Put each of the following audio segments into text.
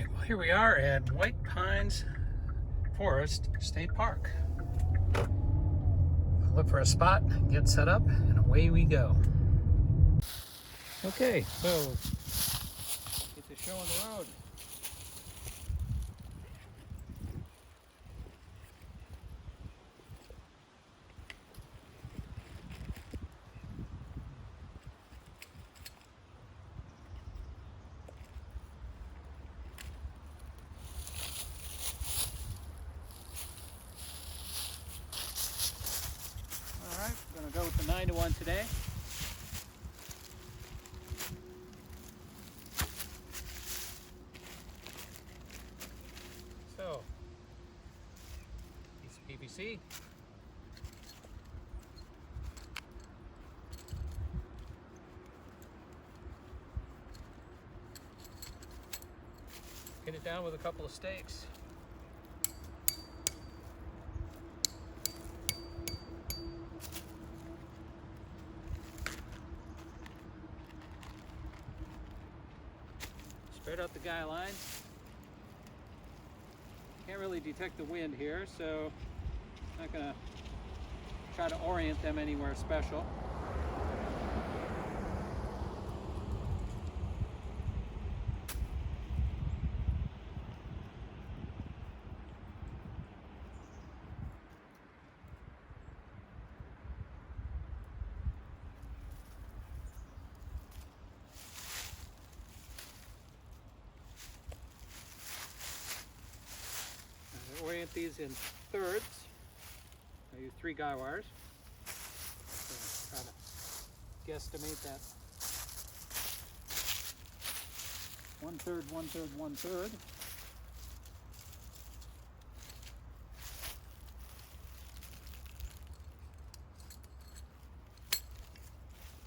Alright, well here we are at White Pines Forest State Park. Look for a spot, get set up, and away we go. Okay, so get the show on the road. Alright, we're going to go with the 9-to-1 today. So, piece of PVC. Get it down with a couple of stakes. Spread out the guy lines. Can't really detect the wind here, so I'm not gonna try to orient them anywhere special. Orient these in thirds. I use 3 guy wires. So try to guesstimate that 1/3, 1/3, 1/3.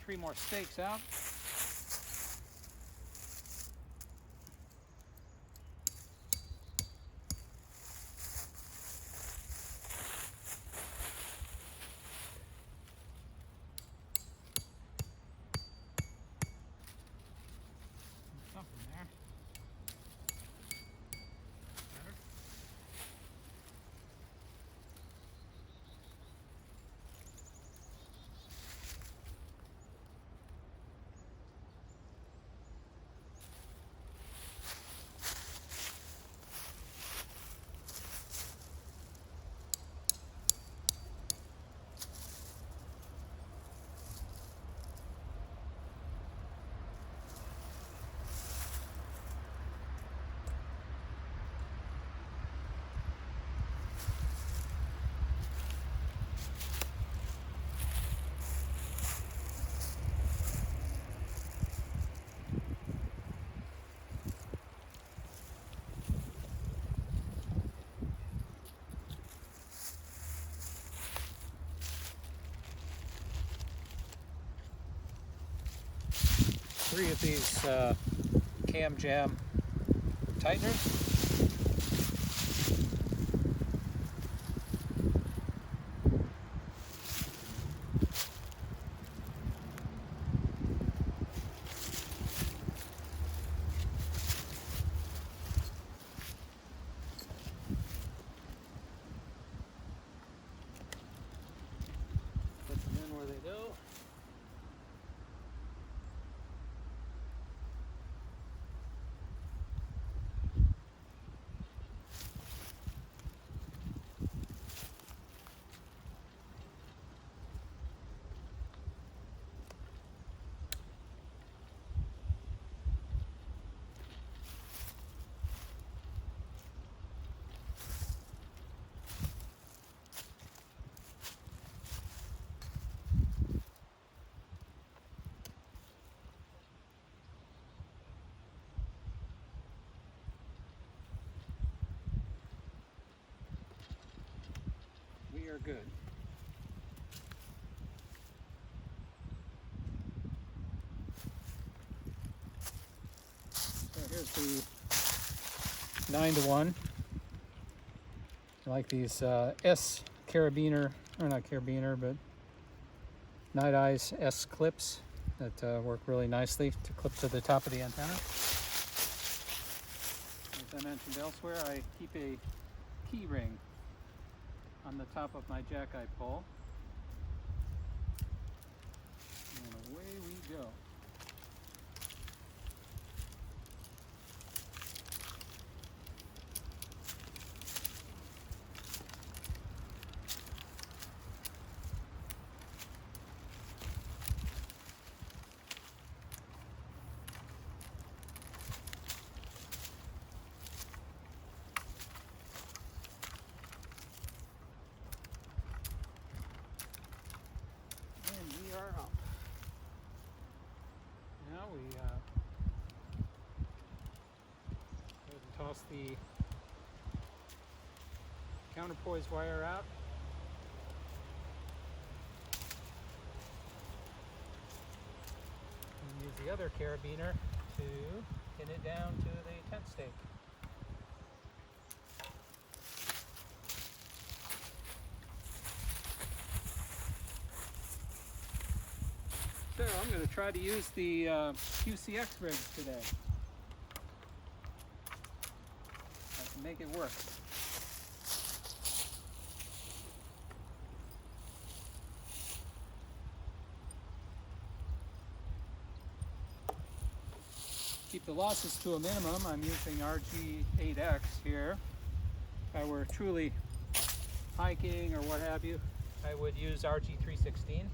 Three more stakes out. Three of these CamJam tighteners. Put them in where they go. We are good. So here's the 9-to-1. I like these S Carabiner, or not Carabiner, but Nite-Ize S clips that work really nicely to clip to the top of the antenna. as I mentioned elsewhere, I keep a key ring on the top of my Jackite pole. And away we go. Are up. Now we go ahead and toss the counterpoise wire out. And use the other carabiner to pin it down to the tent stake. So I'm going to try to use the QCX rigs today. I can make it work. Keep the losses to a minimum. I'm using RG8X here. If I were truly hiking or what have you, I would use RG316.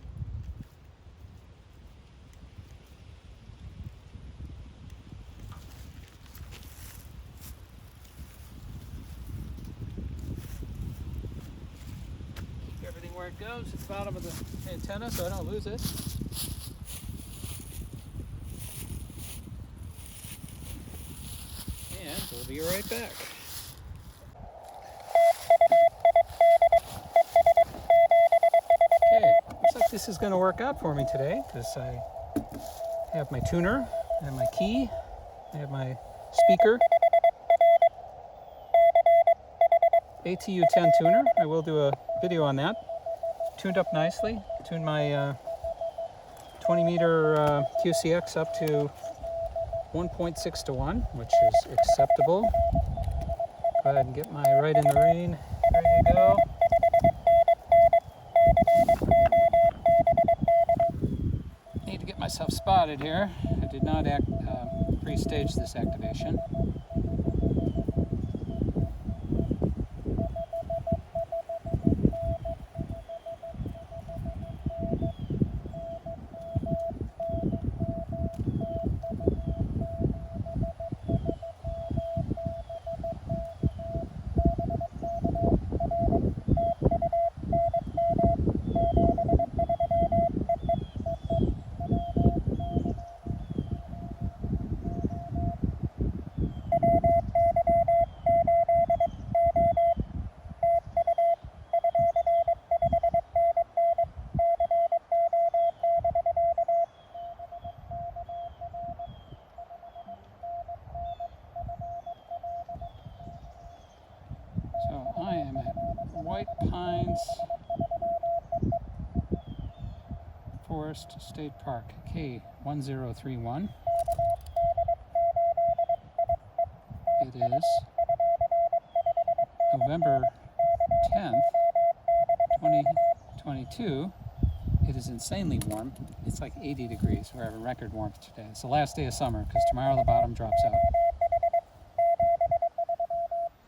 Where it goes at the bottom of the antenna so I don't lose it. And we'll be right back. Okay, looks like this is going to work out for me today because I have my tuner and my key. I have my speaker. ATU-10 tuner. I will do a video on that. Tuned up nicely. Tuned my 20 meter QCX up to 1.6 to 1, which is acceptable. Go ahead and get my Rite in the rain ready to go. Need to get myself spotted here. I did not pre-stage this activation. I am at White Pines Forest State Park, K-1031. It is November 10th, 2022. It is insanely warm. It's like 80 degrees. We're having record warmth today. It's the last day of summer because tomorrow the bottom drops out.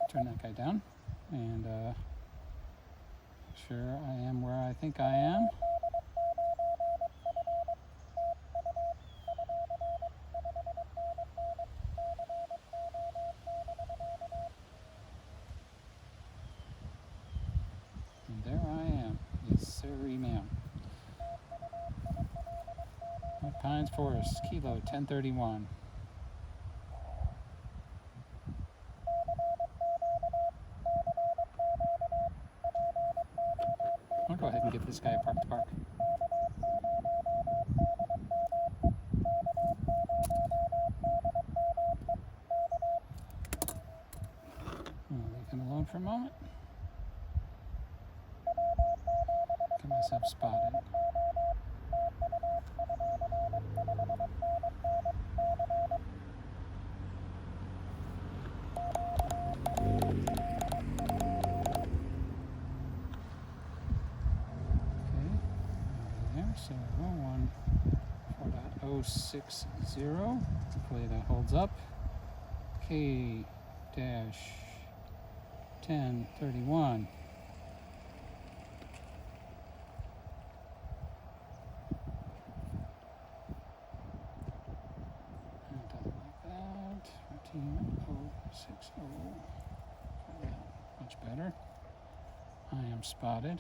Turn that guy down. And sure I am where I think I am. And there I am. Yes, sirree, ma'am. White Pines Forest, Kilo 1031. I'll go ahead and give this guy a park to park. I'll leave him alone for a moment. Get myself spotted. Hopefully that holds up. K-1031. That 14060. Much better. I am spotted.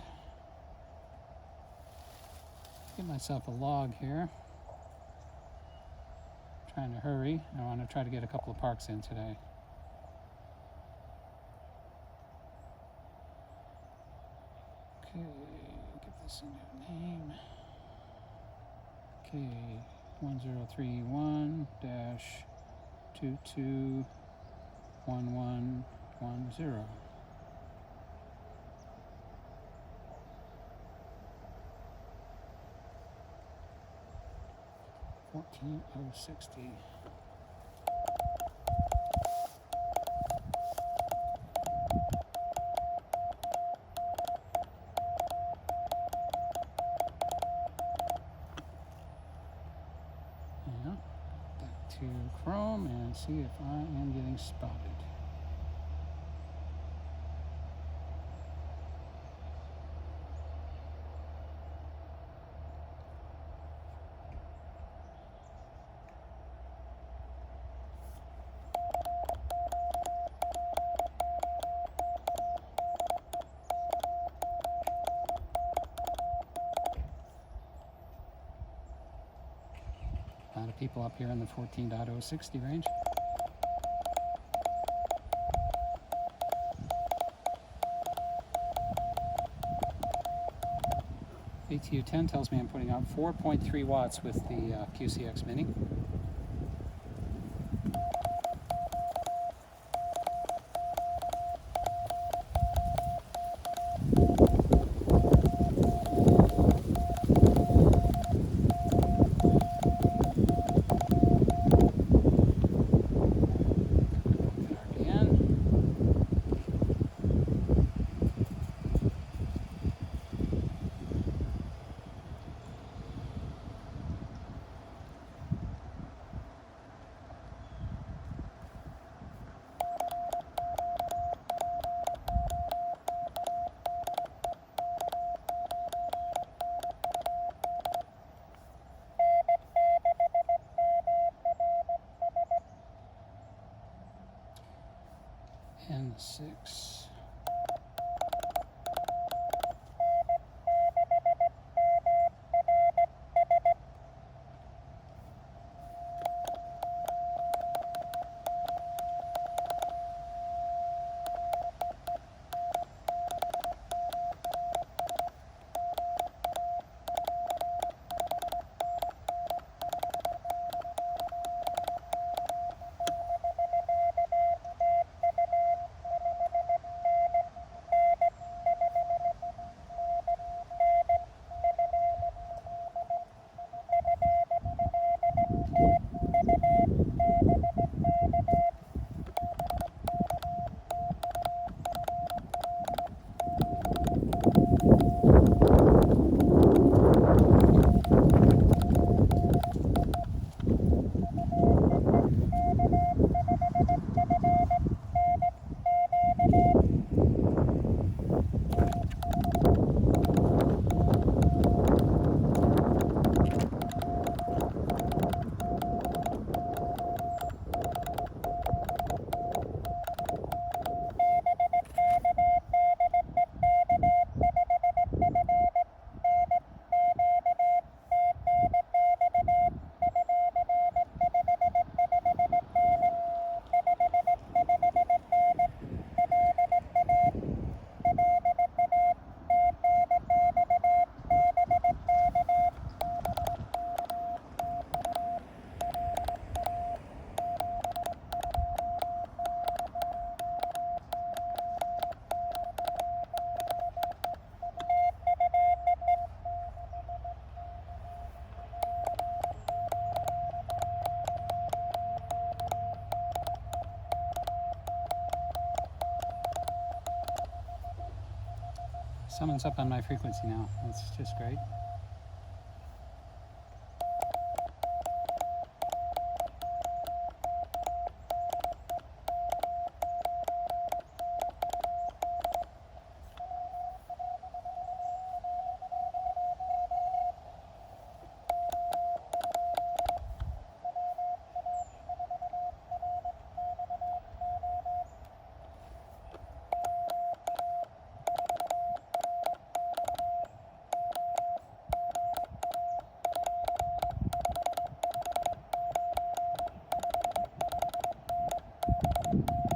Get myself a log here. Trying to hurry. I want to try to get a couple of parks in today. Okay, give this a new name. K-1031-221110. 14060. Yeah, back to Chrome and see if I am getting spotted. A lot of people up here in the 14.060 range. ATU10 tells me I'm putting out 4.3 watts with the QCX Mini. N6. Someone's up on my frequency now. That's just great. Nite-Ize.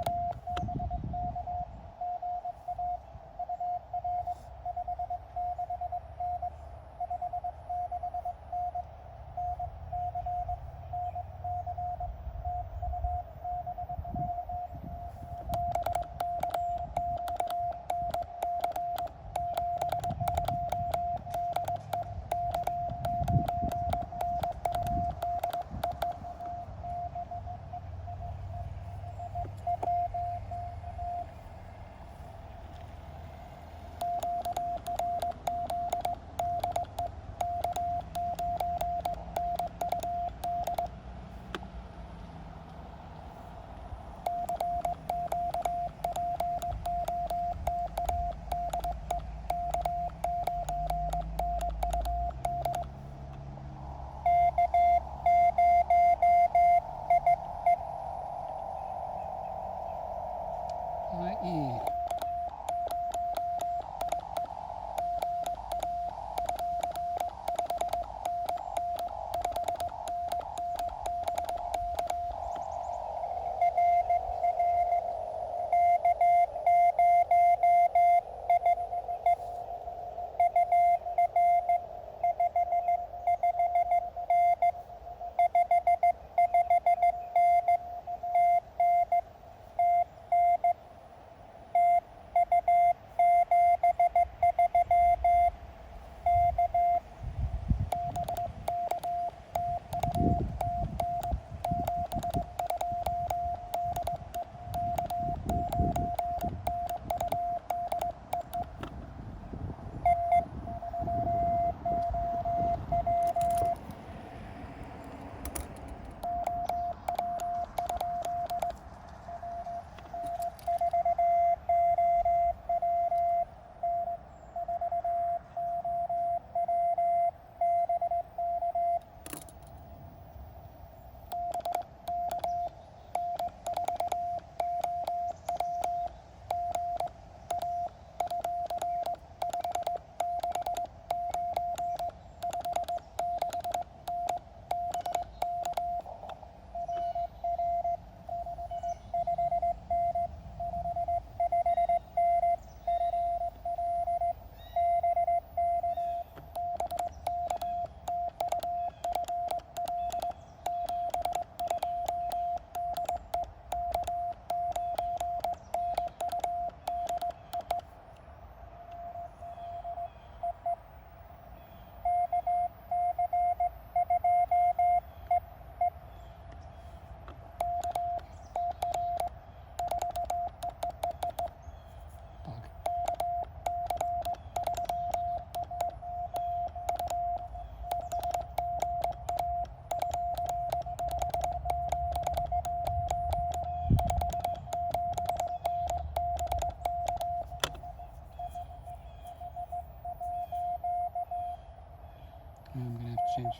I'm gonna have to change.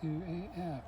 To AF.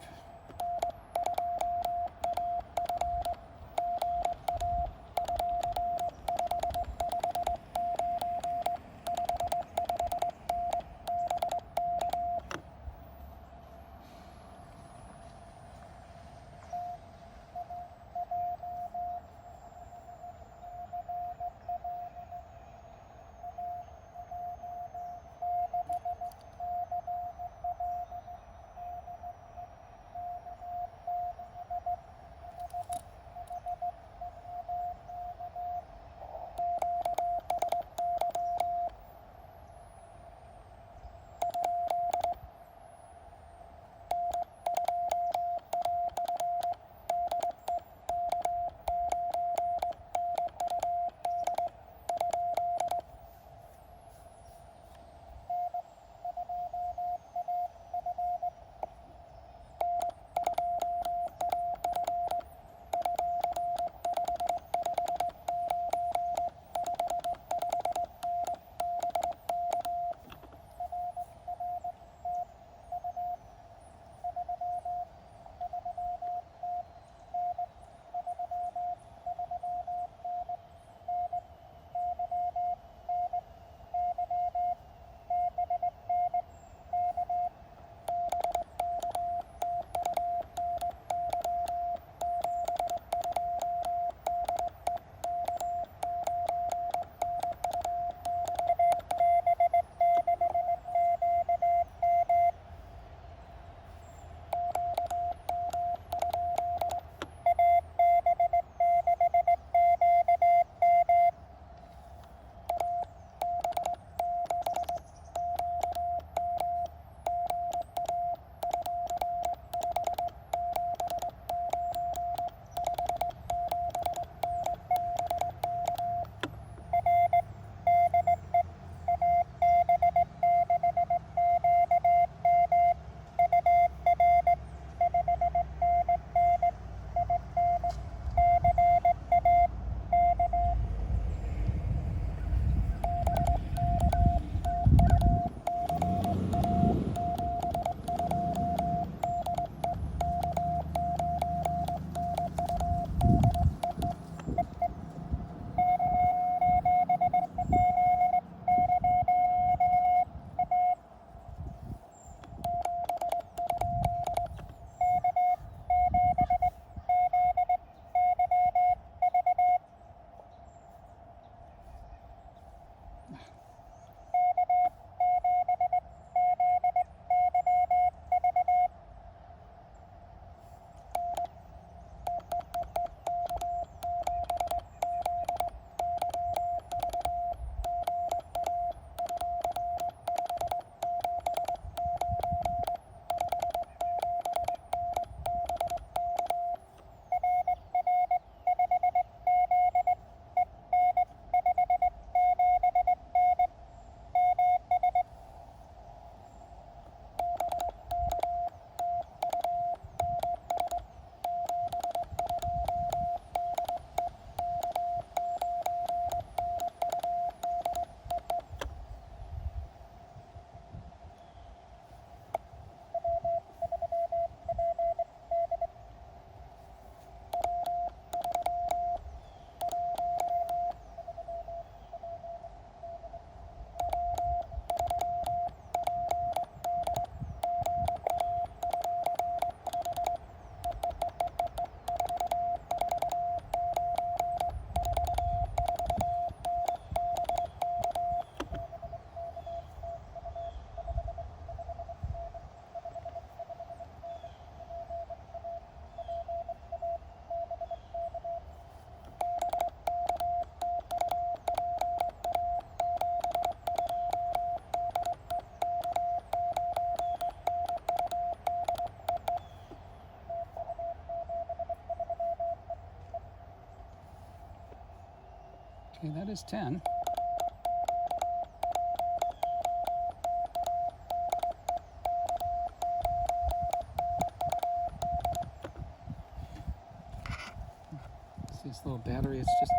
Okay, that is 10. See this little battery, it's just...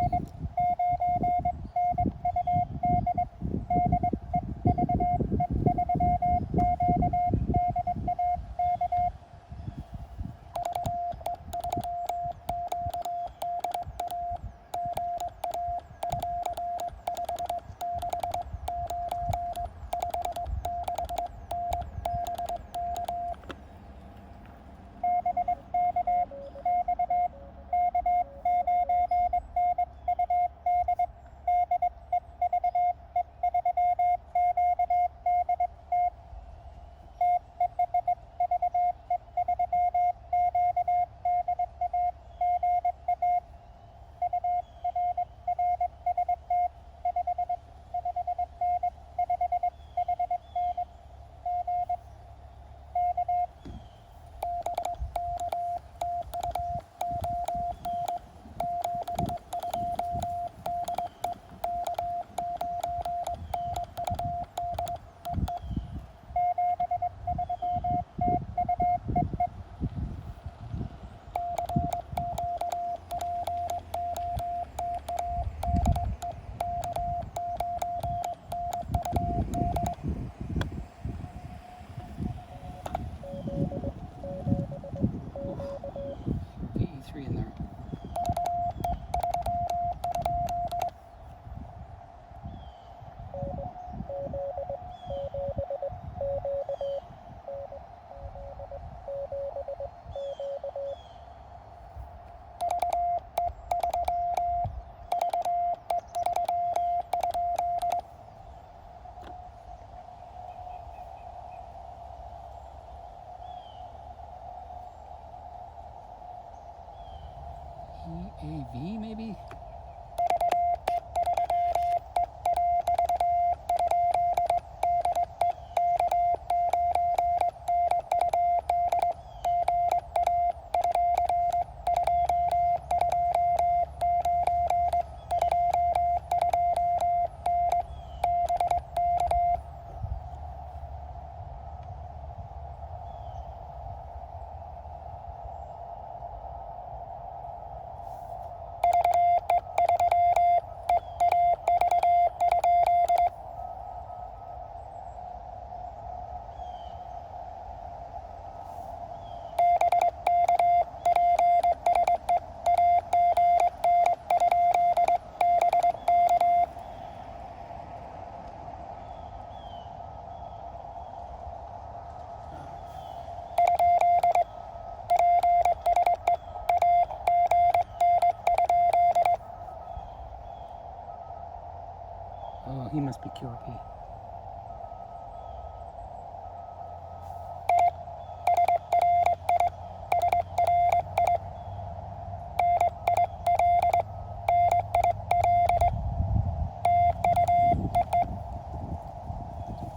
Oh, he must be QRP.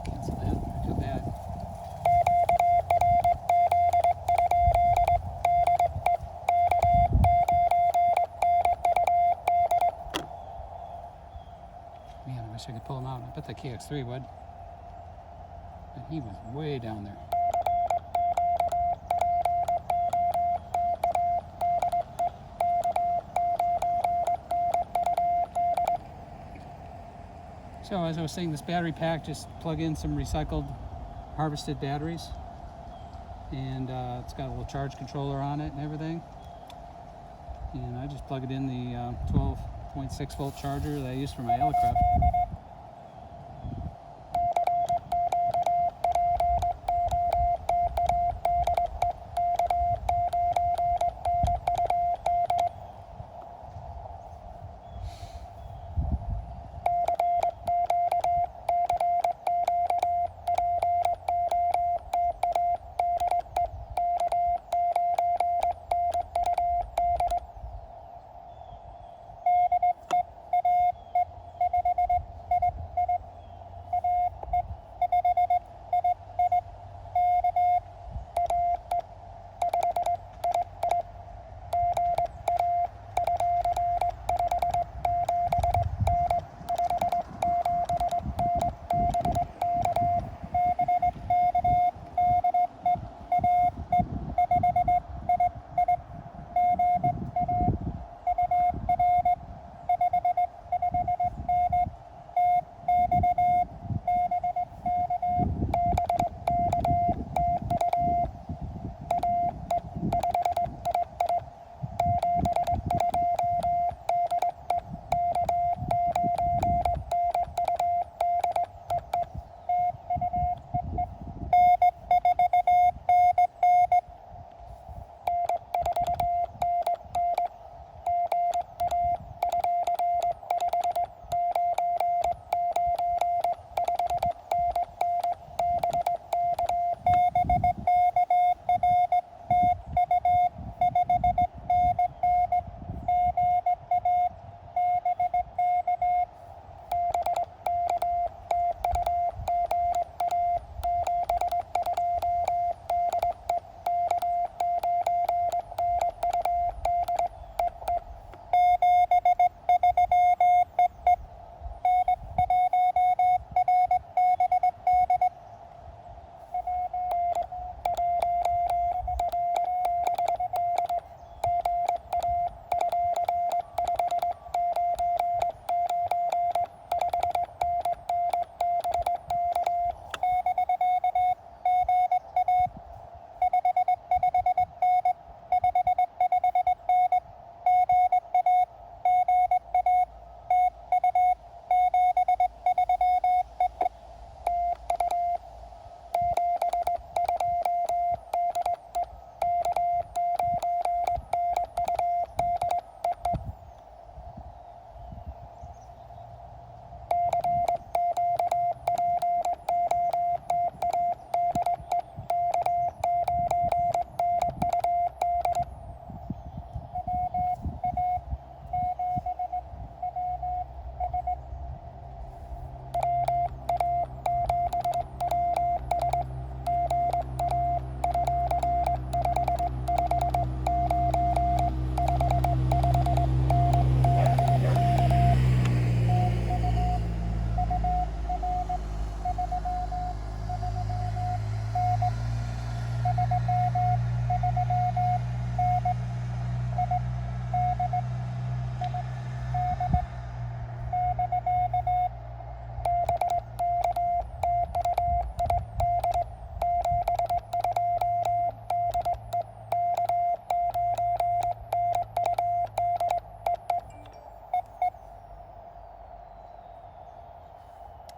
Cancel that. I feel bad. Man, I wish I could pull him out. I bet the KX3 would. But he was way down there. So as I was saying, this battery pack, just plug in some recycled harvested batteries, and it's got a little charge controller on it and everything. And I just plug it in the 12.6 volt charger that I use for my Elecraft.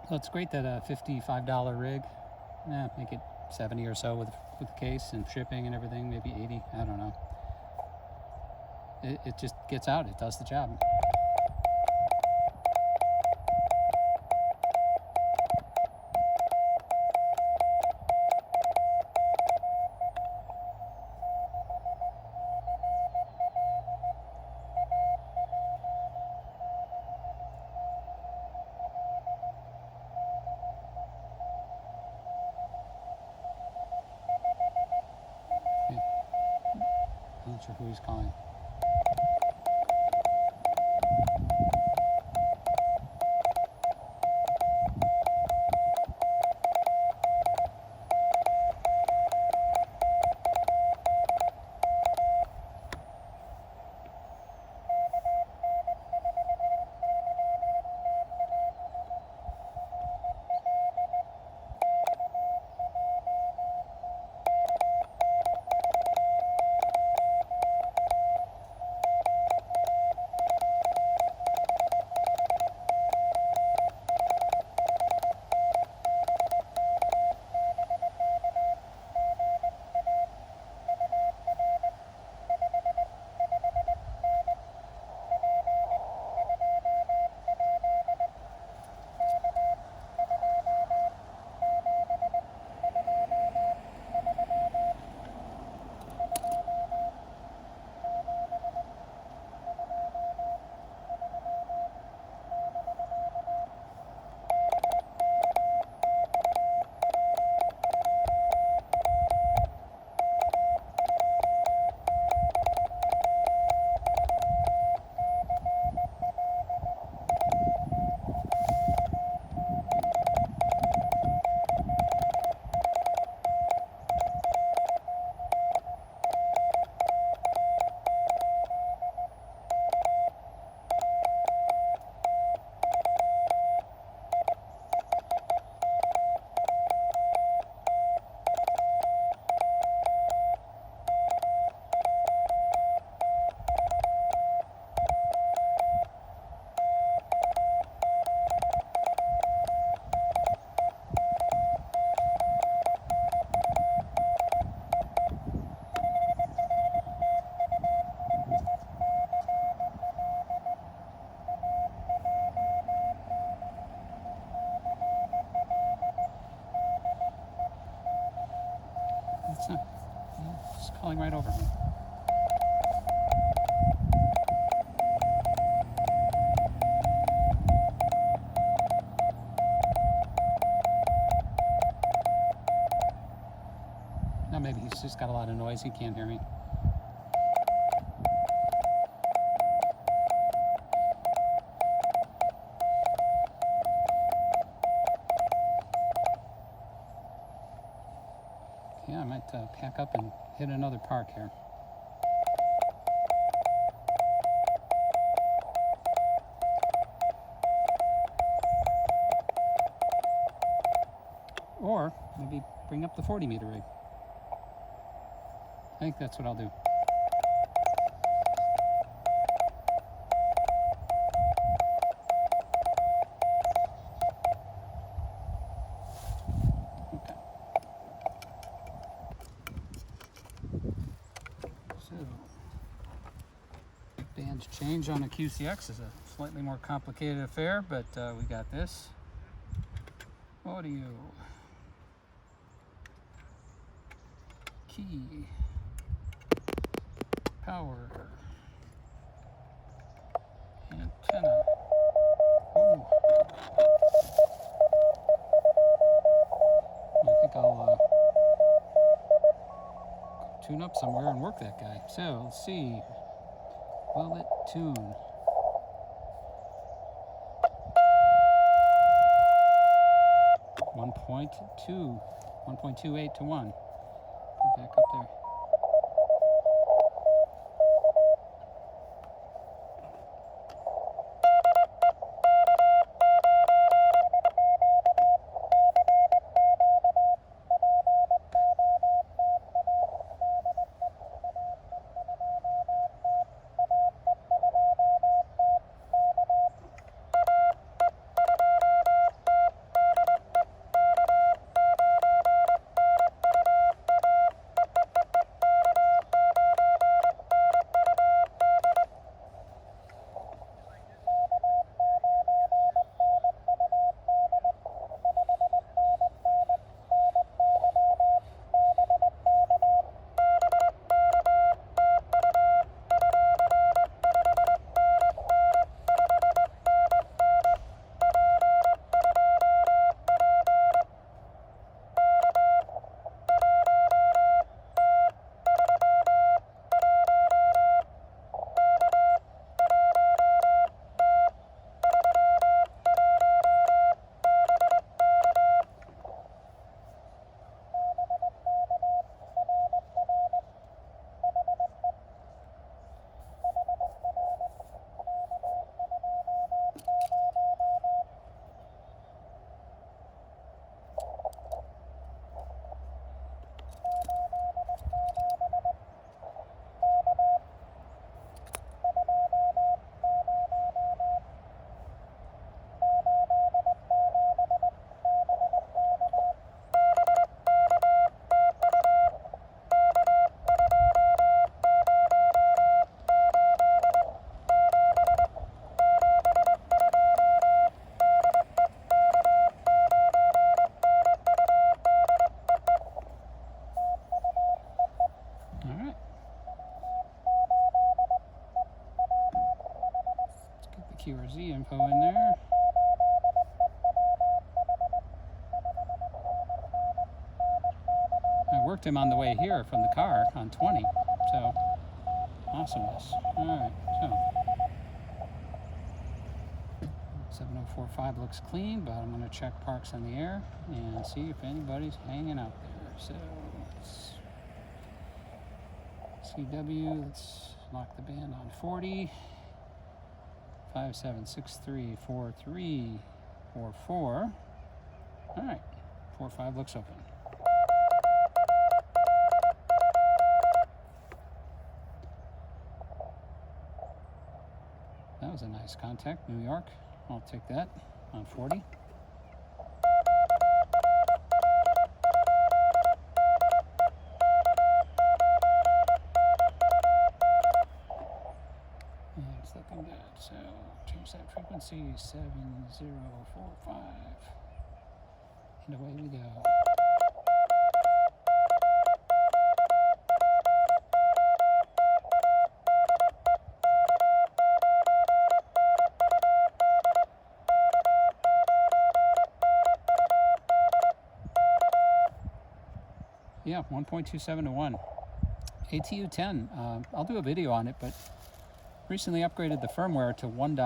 So it's great that a $55 rig, make it 70 or so with the case and shipping and everything, maybe 80, I don't know. It just gets out, it does the job. who he's calling. It's not. It's calling right over me. Now maybe he's just got a lot of noise. He can't hear me. Yeah, I might pack up and hit another park here. Or maybe bring up the 40-meter rig. I think that's what I'll do. Okay. So, band change on a QCX is a slightly more complicated affair, but we got this. Audio. Key. Power. Antenna. Ooh. I think I'll tune up somewhere and work that guy. So let's see. Will it tune? One 1.28 to 1. Go back up there. worked him on the way here from the car on 20. So, awesomeness. Alright, so 7045 looks clean, but I'm going to check parks on the air and see if anybody's hanging out there. So, CW, let's lock the band on 40. 57634344. Alright, 45 looks open. That was a nice contact, New York. I'll take that on 40. And it's looking good, so change that frequency, 7045. And away we go. Yeah, 1.27 to 1. ATU-10, I'll do a video on it, but recently upgraded the firmware to 1.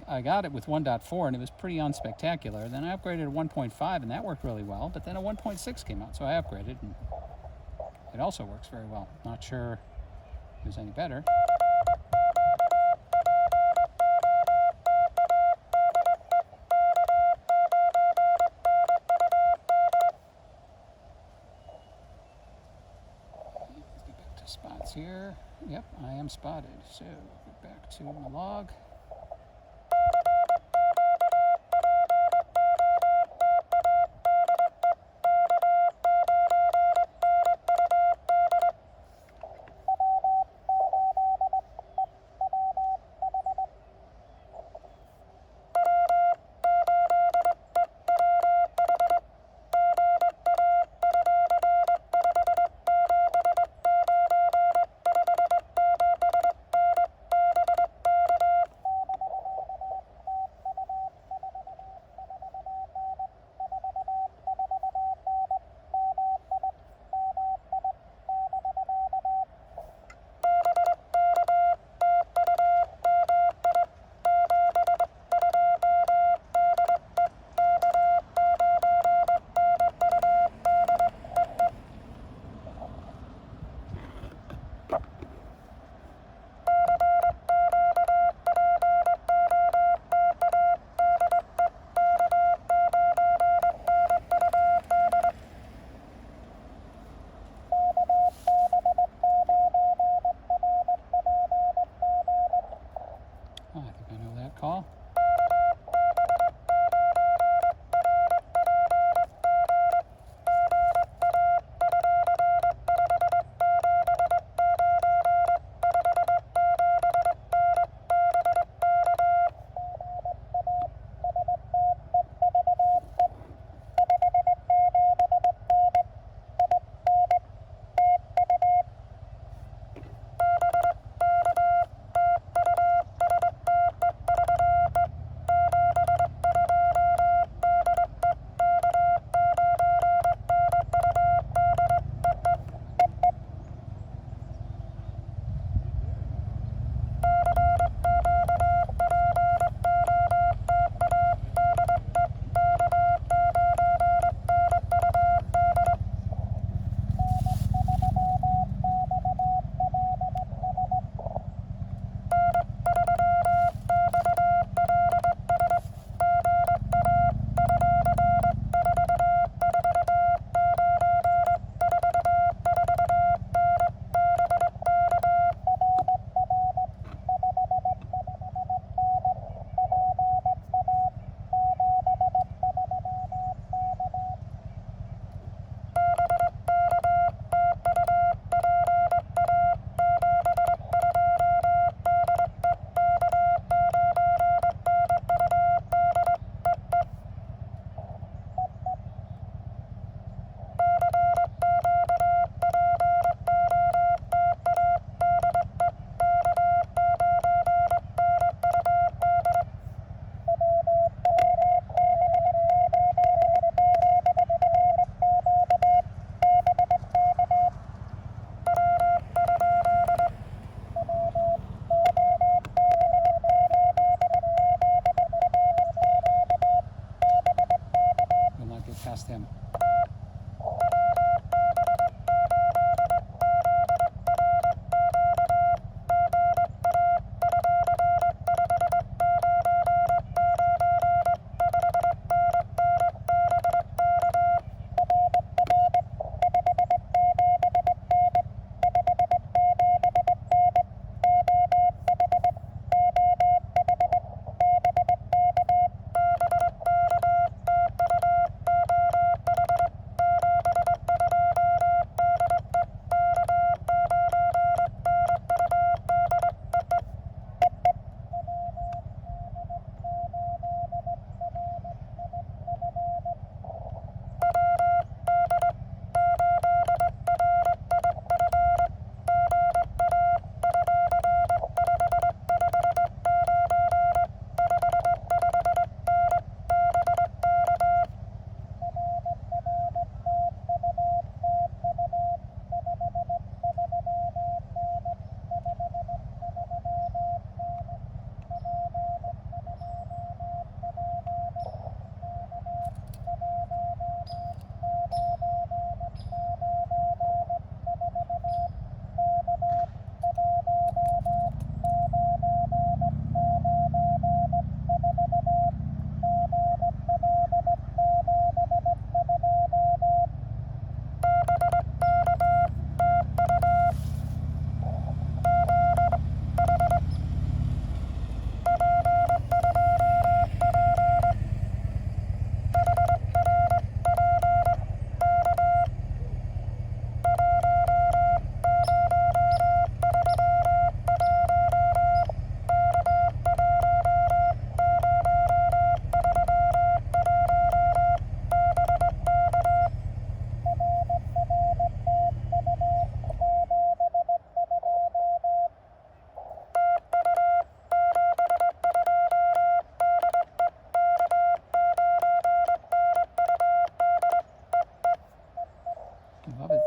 I got it with 1.4 and it was pretty unspectacular. Then I upgraded to 1.5 and that worked really well, but then a 1.6 came out, so I upgraded and it also works very well. Not sure it was any better. Spots here. Yep, I am spotted. So get back to my log. test him. Love it.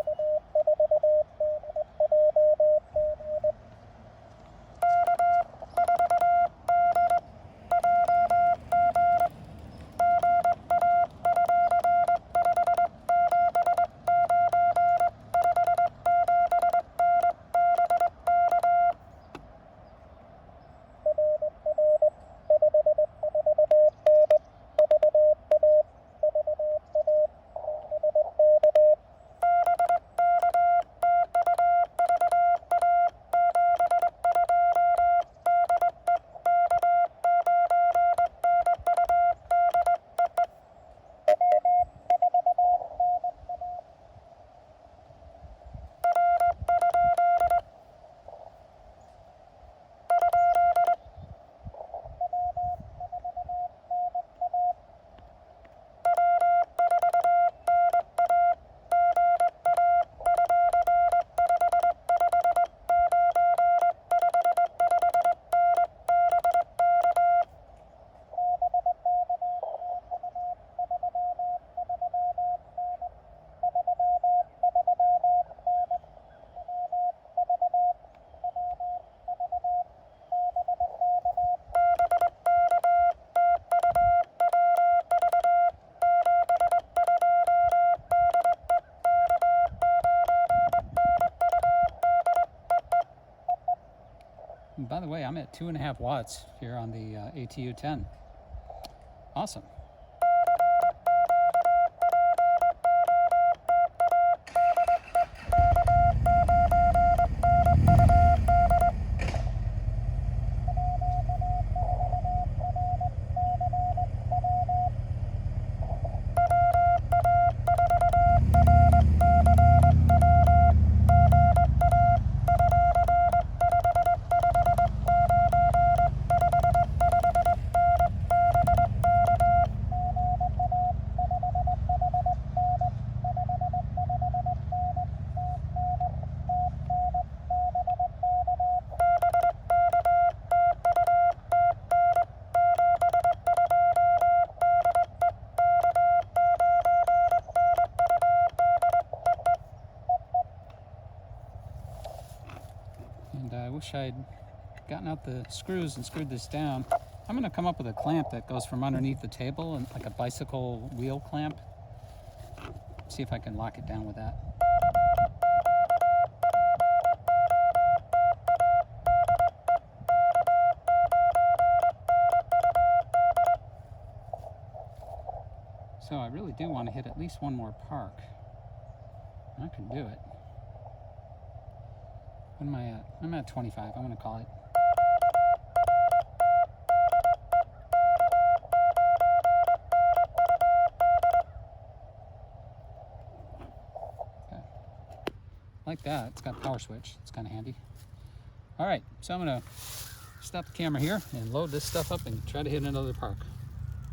And by the way, I'm at 2.5 watts here on the ATU-10. Awesome. And I wish I'd gotten out the screws and screwed this down. I'm going to come up with a clamp that goes from underneath the table, and like a bicycle wheel clamp. see if I can lock it down with that. So I really do want to hit at least one more park. I can do it. What am I at? I'm at 25. I'm going to call it. Okay. Like that. It's got a power switch. It's kind of handy. All right. So I'm going to stop the camera here and load this stuff up and try to hit another park.